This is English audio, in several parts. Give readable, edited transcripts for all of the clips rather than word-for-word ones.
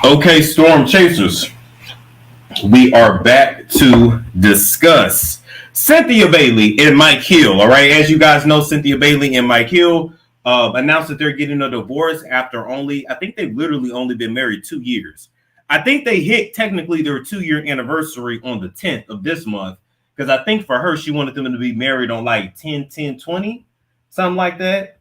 Okay, Storm Chasers, we are back to discuss Cynthia Bailey and Mike Hill. All right, as you guys know, Cynthia Bailey and Mike Hill announced that they're getting a divorce after I think they've literally only been married 2 years. I think they hit technically their 2 year anniversary on the 10th of this month because I think for her, she wanted them to be married on like 10/10/20, something like that.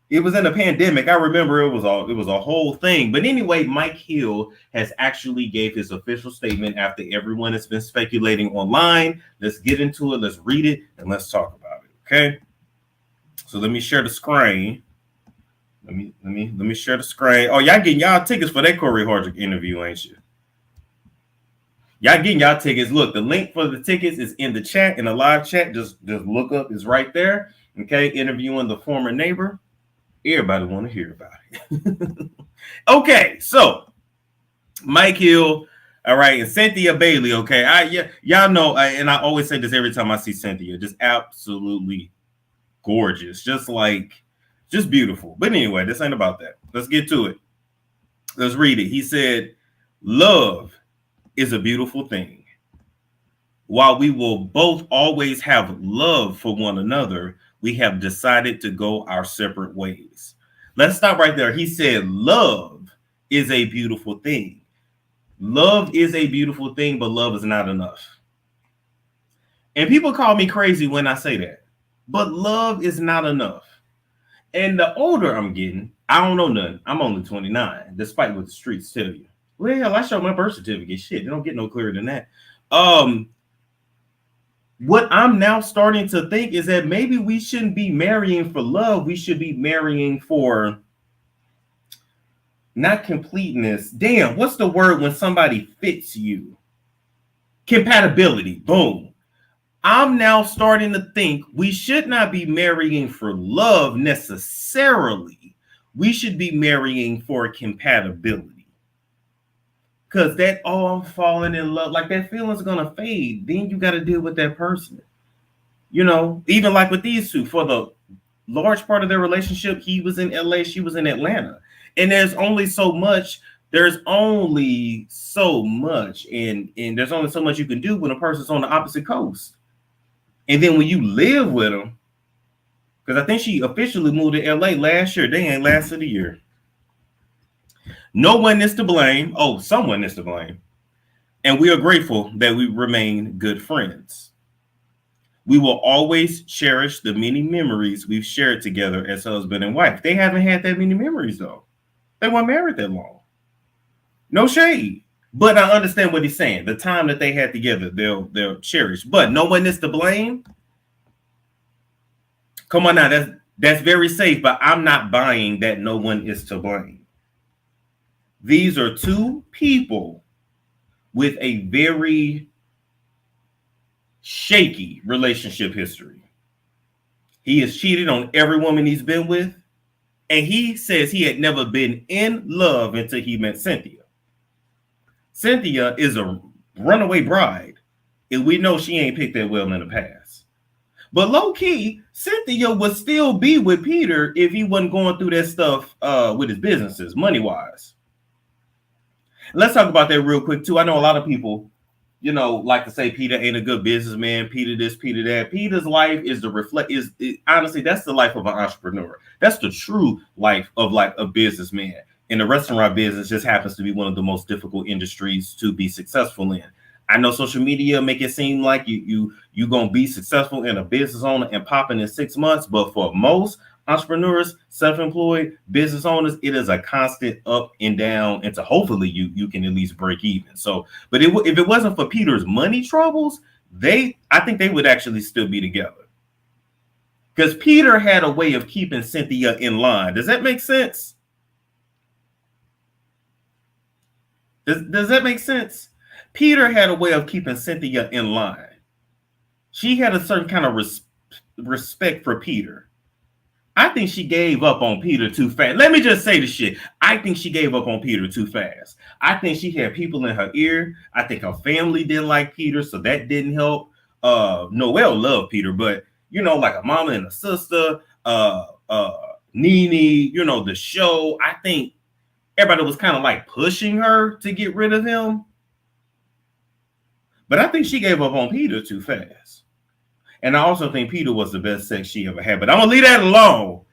It was in a pandemic. I remember it was a whole thing. But anyway, Mike Hill has actually gave his official statement after everyone has been speculating online. Let's get into it. Let's read it and let's talk about it. Okay. So let me share the screen. Let me share the screen. Oh, y'all getting y'all tickets for that Corey Hardrick interview, ain't you? Y'all getting y'all tickets. Look, the link for the tickets is in the chat, in the live chat. Just look up, it's right there. Okay, interviewing the former neighbor. Everybody want to hear about it. Okay, so Mike Hill, all right, and Cynthia Bailey. Okay, y'all know, and I always say this every time I see Cynthia, just absolutely gorgeous, just beautiful. But anyway, this ain't about that. Let's get to it. Let's read it. He said, "Love is a beautiful thing. While we will both always have love for one another, we have decided to go our separate ways." Let's stop right there. He said, love is a beautiful thing. Love is a beautiful thing, but love is not enough. And people call me crazy when I say that, but love is not enough. And the older I'm getting, I don't know nothing. I'm only 29, despite what the streets tell you. Well, I showed my birth certificate. Shit, they don't get no clearer than that. What I'm now starting to think is that maybe we shouldn't be marrying for love. We should be marrying for not completeness. Damn, what's the word when somebody fits you? Compatibility. Boom. I'm now starting to think we should not be marrying for love necessarily. We should be marrying for compatibility. Because that, oh, I'm falling in love, like that feeling's gonna fade. Then you got to deal with that person. You know, even like with these two, for the large part of their relationship, he was in LA, she was in Atlanta. And there's only so much, and there's only so much you can do when a person's on the opposite coast. And then when you live with them, because I think she officially moved to LA last year, they ain't lasted a year. No one is to blame. Oh, someone is to blame. And we are grateful that we remain good friends. We will always cherish the many memories we've shared together as husband and wife. They haven't had that many memories, though. They weren't married that long. No shade. But I understand what he's saying. The time that they had together, they'll cherish. But no one is to blame. Come on now, that's very safe, but I'm not buying that no one is to blame. These are two people with a very shaky relationship history. He has cheated on every woman he's been with, and he says he had never been in love until he met Cynthia. Cynthia is a runaway bride, and we know she ain't picked that well in the past. But low-key, Cynthia would still be with Peter if he wasn't going through that stuff with his businesses, money-wise. Let's talk about that real quick, too. I know a lot of people, like to say Peter ain't a good businessman, Peter this, Peter that. Peter's life is honestly, that's the life of an entrepreneur. That's the true life of like a businessman. And the restaurant business just happens to be one of the most difficult industries to be successful in. I know social media make it seem like you gonna be successful in a business owner and popping in 6 months, but for most entrepreneurs, self-employed business owners, it is a constant up and down, and to hopefully you can at least break even. So, but if it wasn't for Peter's money troubles, I think they would actually still be together, because Peter had a way of keeping Cynthia in line. Does that make sense? Does that make sense? Peter had a way of keeping Cynthia in line. She had a certain kind of respect for Peter. I think she gave up on Peter too fast. Let me just say the shit. I think she gave up on Peter too fast. I think she had people in her ear. I think her family didn't like Peter, so that didn't help. Noelle loved Peter, but like a mama and a sister, Nene, the show. I think everybody was kind of like pushing her to get rid of him. But I think she gave up on Peter too fast. And I also think Peter was the best sex she ever had. But I'm going to leave that alone.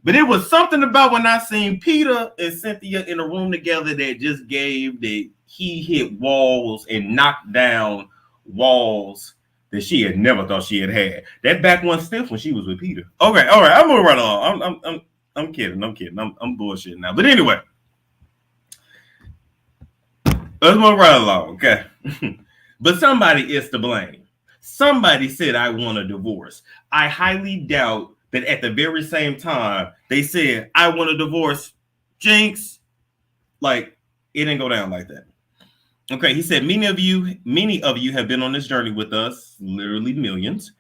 But it was something about when I seen Peter and Cynthia in a room together that just gave that he hit walls and knocked down walls that she had never thought she had. That back one stiff when she was with Peter. Okay, all right, I'm moving right along. I'm kidding. I'm bullshitting now. But anyway, let's move right along, okay? But somebody is to blame. Somebody said, I want a divorce. I highly doubt that at the very same time they said, I want a divorce. Jinx. Like, it didn't go down like that. Okay, he said, many of you have been on this journey with us, literally millions,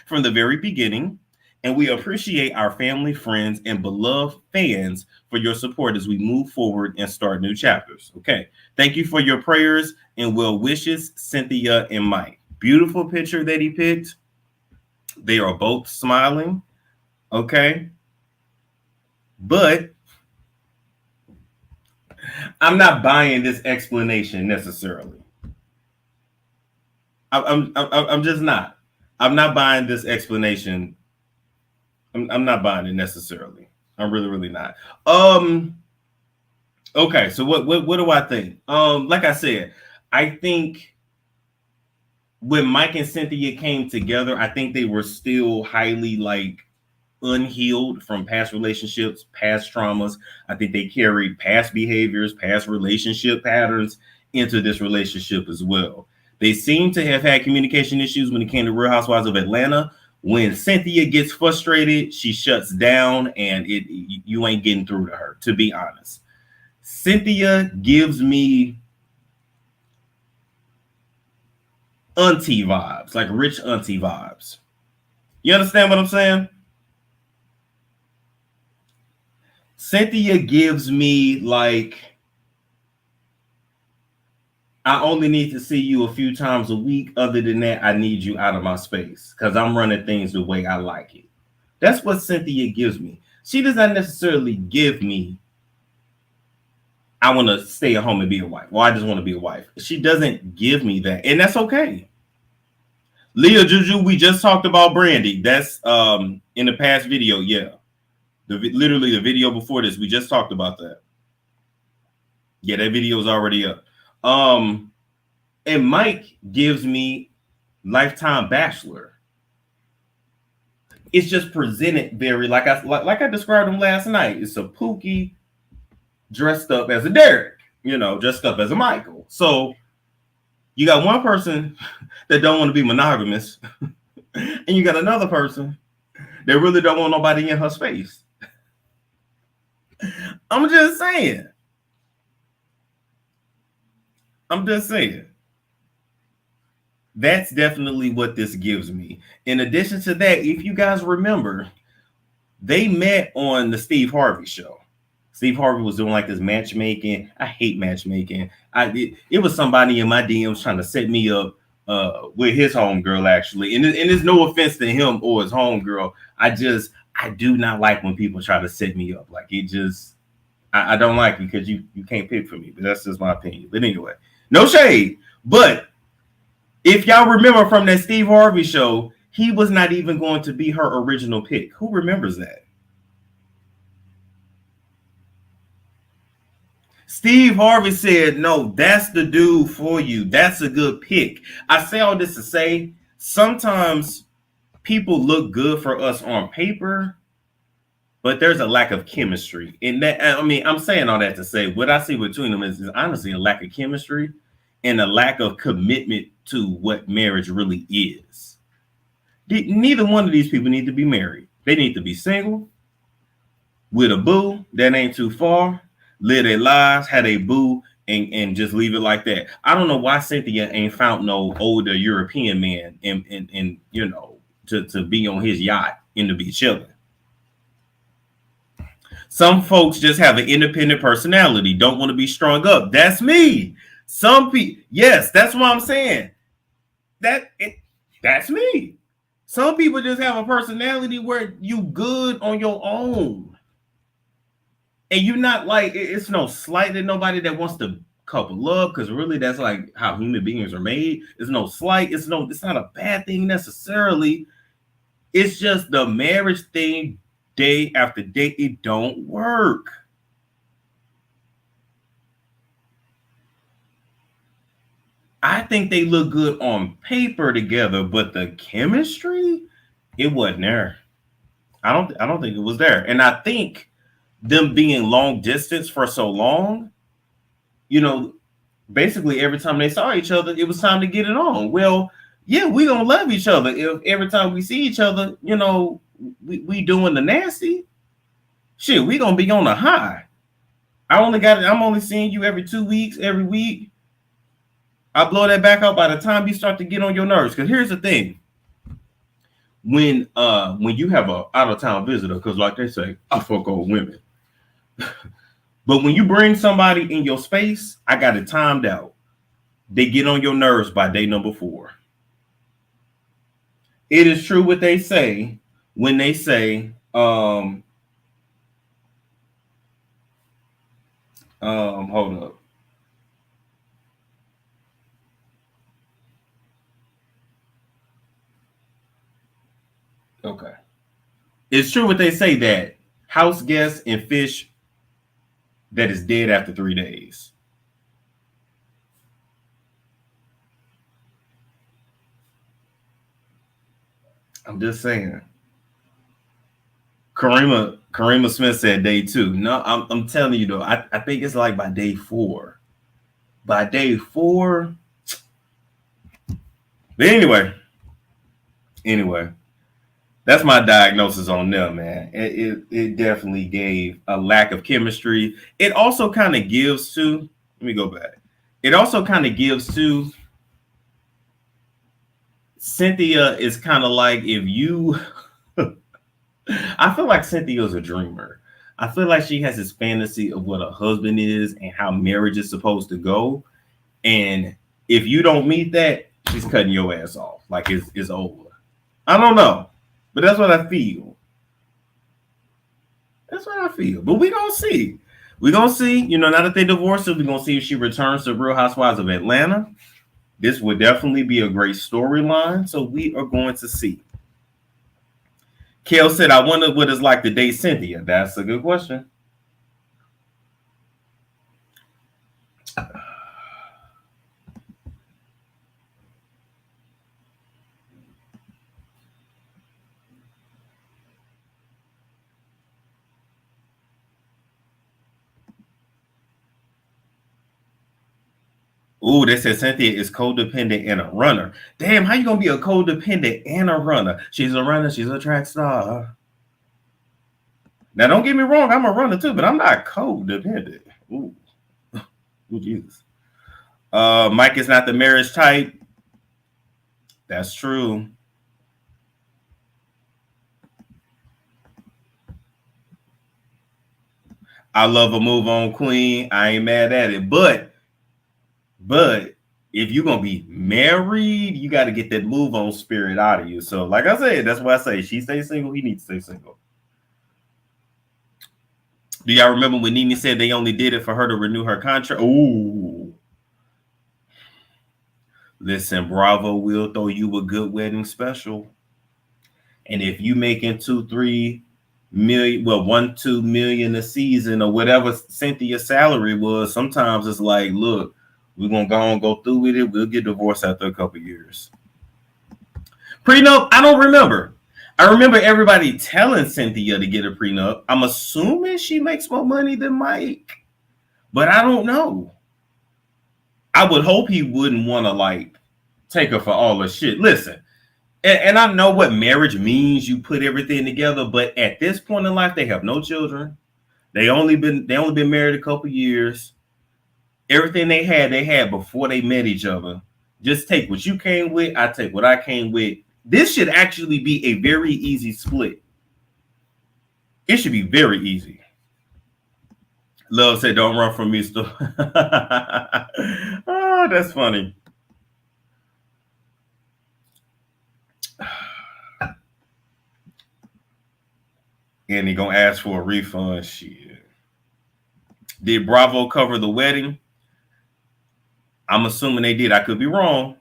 from the very beginning. And we appreciate our family, friends, and beloved fans for your support as we move forward and start new chapters. Okay. Thank you for your prayers and well wishes, Cynthia and Mike. Beautiful picture that he picked. They are both smiling. Okay. But I'm not buying this explanation necessarily. I'm just not. I'm not buying this explanation. I'm not buying it necessarily. I'm really not. Okay, so what do I think? Like I said, I think when Mike and Cynthia came together, I think they were still highly like unhealed from past relationships, past traumas. I think they carried past behaviors, past relationship patterns into this relationship as well. They seem to have had communication issues when it came to Real Housewives of Atlanta. When Cynthia gets frustrated, she shuts down, and you ain't getting through to her, to be honest. Cynthia gives me auntie vibes, like rich auntie vibes. You understand what I'm saying? Cynthia gives me like, I only need to see you a few times a week. Other than that, I need you out of my space because I'm running things the way I like it. That's what Cynthia gives me. She does not necessarily give me, I want to stay at home and be a wife. Well, I just want to be a wife. She doesn't give me that. And that's okay. Leah Juju, we just talked about Brandy. That's in the past video. Yeah. Literally the video before this, we just talked about that. Yeah, that video is already up. And Mike gives me Lifetime Bachelor. It's just presented very like I described him last night. It's a Pookie dressed up as a Derek, dressed up as a Michael. So you got one person that don't want to be monogamous, and you got another person that really don't want nobody in her space. I'm just saying. That's definitely what this gives me. In addition to that, if you guys remember, they met on the Steve Harvey show. Steve Harvey was doing like this matchmaking. I hate matchmaking. It was somebody in my DMs trying to set me up with his homegirl, actually. And there's no offense to him or his homegirl. I do not like when people try to set me up. Like, it just, I don't like it because you can't pick for me. But that's just my opinion. But anyway, no shade. But if y'all remember from that Steve Harvey show, he was not even going to be her original pick. Who remembers that? Steve Harvey said, no, that's the dude for you. That's a good pick. I say all this to say, sometimes people look good for us on paper, but there's a lack of chemistry. And that, I mean, I'm saying all that to say, what I see between them is honestly a lack of chemistry and a lack of commitment to what marriage really is. Neither one of these people need to be married. They need to be single with a boo that ain't too far, live their lives, have a boo, and just leave it like that. I don't know why Cynthia ain't found no older European man and to be on his yacht and to be chilling. Some folks just have an independent personality, don't want to be strung up. That's me. Some people, yes, that's what I'm saying. That's me. Some people just have a personality where you good on your own. And you're not like it's no slight at nobody that wants to couple up, because really that's like how human beings are made. It's no slight. It's not a bad thing necessarily. It's just the marriage thing, day after day, it don't work. I think they look good on paper together, but the chemistry, it wasn't there. I don't think it was there. And I think them being long distance for so long, you know, basically every time they saw each other, it was time to get it on. Well, yeah, we gonna love each other if every time we see each other, we doing the nasty shit. We gonna be on a high. I'm only seeing you every 2 weeks, every week. I blow that back up by the time you start to get on your nerves. Because here's the thing: when you have a out of town visitor, because like they say, I fuck old women. But when you bring somebody in your space, I got it timed out. They get on your nerves by day number 4. It is true what they say when they say, hold up. Okay. It's true what they say that house guests and fish that is dead after 3 days. I'm just saying. Karima Smith said day 2. No, I'm telling you though, I think it's like by day 4. By day 4. But anyway, that's my diagnosis on them, man. It definitely gave a lack of chemistry. It also kind of gives to, let me go back. It also kind of gives to Cynthia is kind of like if you I feel like Cynthia's a dreamer. I feel like she has this fantasy of what a husband is and how marriage is supposed to go. And if you don't meet that, she's cutting your ass off. Like it's over. I don't know. But that's what I feel. That's what I feel. But we gonna see. We gonna see. Now that they divorced her, we gonna see if she returns to Real Housewives of Atlanta. This would definitely be a great storyline. So we are going to see. Kale said, I wonder what it's like to date Cynthia. That's a good question. Ooh, they said Cynthia is codependent and a runner. Damn, how you gonna be a codependent and a runner? She's a runner, she's a track star. Now, don't get me wrong, I'm a runner too, but I'm not codependent. Ooh, ooh, Jesus. Mike is not the marriage type. That's true. I love a move on queen. I ain't mad at it, but if you're gonna be married, you got to get that move on spirit out of you. So, like I said, that's why I say she stays single. He needs to stay single. Do y'all remember when Nene said they only did it for her to renew her contract? Ooh. Listen, Bravo will throw you a good wedding special. And if you making 2-3 million, well, 1-2 million a season or whatever Cynthia's salary was, sometimes it's like, look, we're gonna go through with it. We'll get divorced after a couple years. Prenup, I don't remember. I remember everybody telling Cynthia to get a prenup. I'm assuming she makes more money than Mike, but I don't know. I would hope he wouldn't want to like take her for all the shit. Listen, and I know what marriage means. You put everything together, but at this point in life, they have no children. They only been married a couple years. Everything they had before they met each other. Just take what you came with. I take what I came with. This should actually be a very easy split. It should be very easy. Love said, "Don't run from me, still." Oh, that's funny. And he gonna ask for a refund. Shit. Did Bravo cover the wedding? I'm assuming they did. I could be wrong.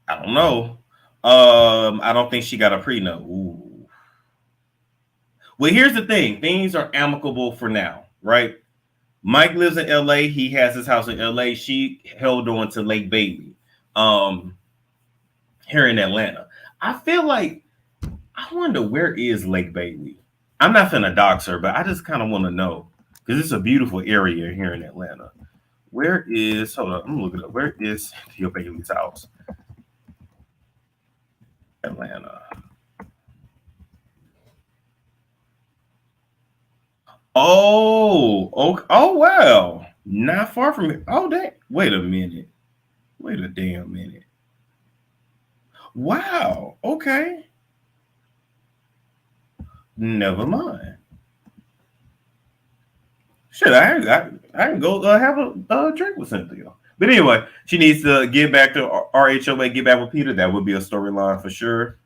I don't know. I don't think she got a prenup. Ooh. Well, here's the thing. Things are amicable for now, right? Mike lives in LA. He has his house in LA. She held on to Lake Bailey here in Atlanta. I feel like, I wonder, where is Lake Bailey? I'm not finna dox her, but I just kind of want to know, because it's a beautiful area here in Atlanta. Where is, hold on, I'm looking up. Where is Cynthia Bailey's house? Atlanta. Oh, wow. Not far from it. Oh, that. Wait a minute. Wait a damn minute. Wow. Okay. Never mind. Shit, I can go have a drink with Cynthia. But anyway, she needs to get back to RHOA, get back with Peter. That would be a storyline for sure.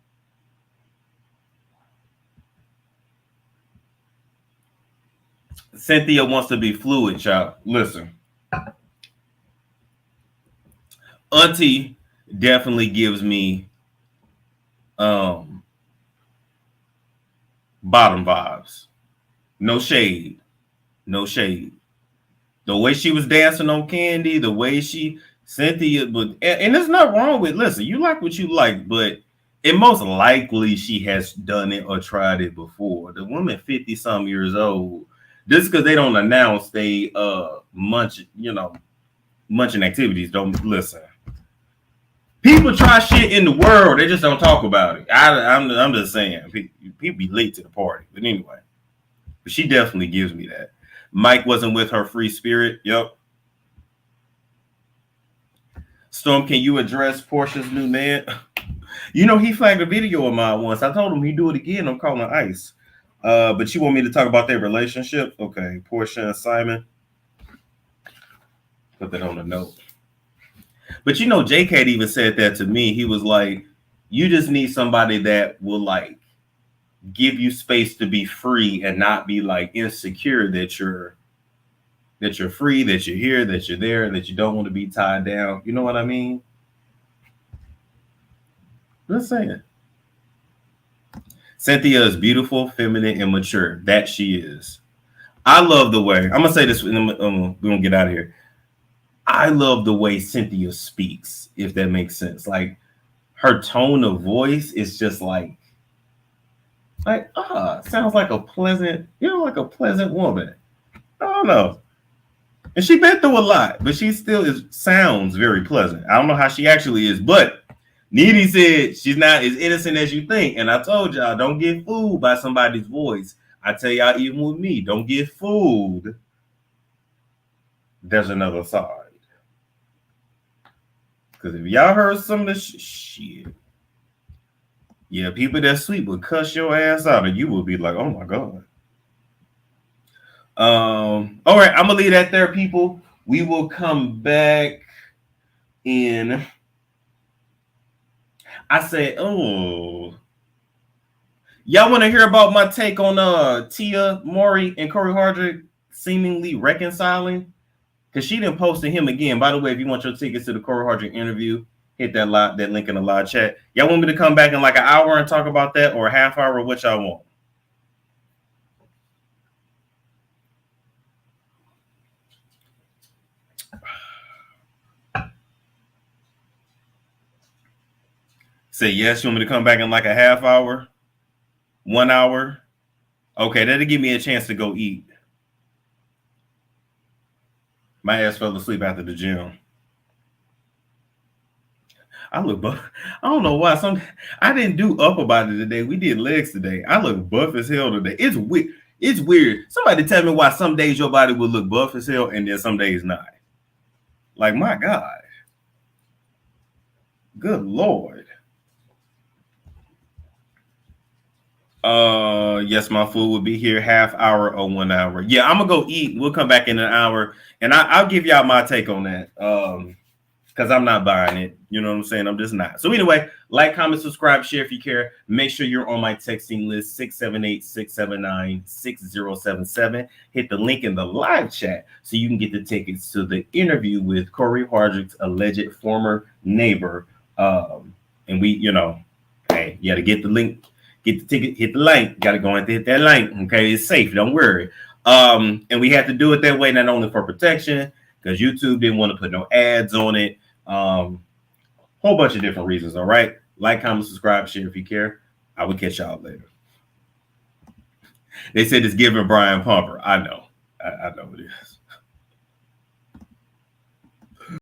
Cynthia wants to be fluid, child. Listen. Auntie definitely gives me bottom vibes. No shade. No shade. The way she was dancing on Candy, the way Cynthia, but and there's nothing wrong with, listen, you like what you like, but it most likely she has done it or tried it before. The woman 50 some years old, just because they don't announce they munching activities, don't listen. People try shit in the world, they just don't talk about it. I'm just saying, people be late to the party. But anyway, but she definitely gives me that. Mike wasn't with her free spirit. Yep. Storm, can you address Portia's new man? You know, he flagged a video of mine once. I told him he'd do it again. I'm calling ice. But you want me to talk about their relationship? Okay, Portia and Simon. Put that on the note. But you know, JK even said that to me. He was like, you just need somebody that will like give you space to be free and not be like insecure that you're free, that you're here, that you're there, that you don't want to be tied down. You know what I mean? Just saying. Cynthia is beautiful, feminine, and mature. That she is. I love the way, I'm gonna say this, we're gonna get out of here. I love the way Cynthia speaks, if that makes sense. Like her tone of voice is just like sounds like a pleasant, like a pleasant woman. I don't know. And she's been through a lot, but she still sounds very pleasant. I don't know how she actually is, but Needy said she's not as innocent as you think. And I told y'all, don't get fooled by somebody's voice. I tell y'all, even with me, don't get fooled. There's another side. Because if y'all heard some of this shit, yeah, people that sleep will cuss your ass out and you will be like, oh my God. All right, I'm gonna leave that there, people. We will come back in. I said, oh, y'all want to hear about my take on Tia Mowry and Corey Hardrick seemingly reconciling? Because she didn't post to him again. By the way, if you want your tickets to the Corey Hardrick interview, hit that link in the live chat. Y'all want me to come back in like an hour and talk about that, or a half hour, what y'all want? Say yes, you want me to come back in like a half hour? 1 hour? Okay, that'll give me a chance to go eat. My ass fell asleep after the gym. I look buff. I don't know why. I didn't do upper body today. We did legs today. I look buff as hell today. It's weird. It's weird. Somebody tell me why some days your body will look buff as hell and then some days not. Like, my God. Good Lord. Yes, my food will be here half hour or 1 hour. Yeah, I'm gonna go eat. We'll come back in an hour, and I'll give y'all my take on that. Because because I'm not buying it. You know what I'm saying? I'm just not. So anyway, like, comment, subscribe, share if you care. Make sure you're on my texting list, 678-679-6077. Hit the link in the live chat so you can get the tickets to the interview with Corey Hardrick's alleged former neighbor. And we, you know, hey, you got to get the link, get the ticket, hit the link. Got to go and hit that link. Okay, it's safe. Don't worry. And we had to do it that way, not only for protection, because YouTube didn't want to put no ads on it. Whole bunch of different reasons. All right. Like, comment, subscribe, share if you care. I will catch y'all later. They said it's giving Brian Pumper. I know. I know it is.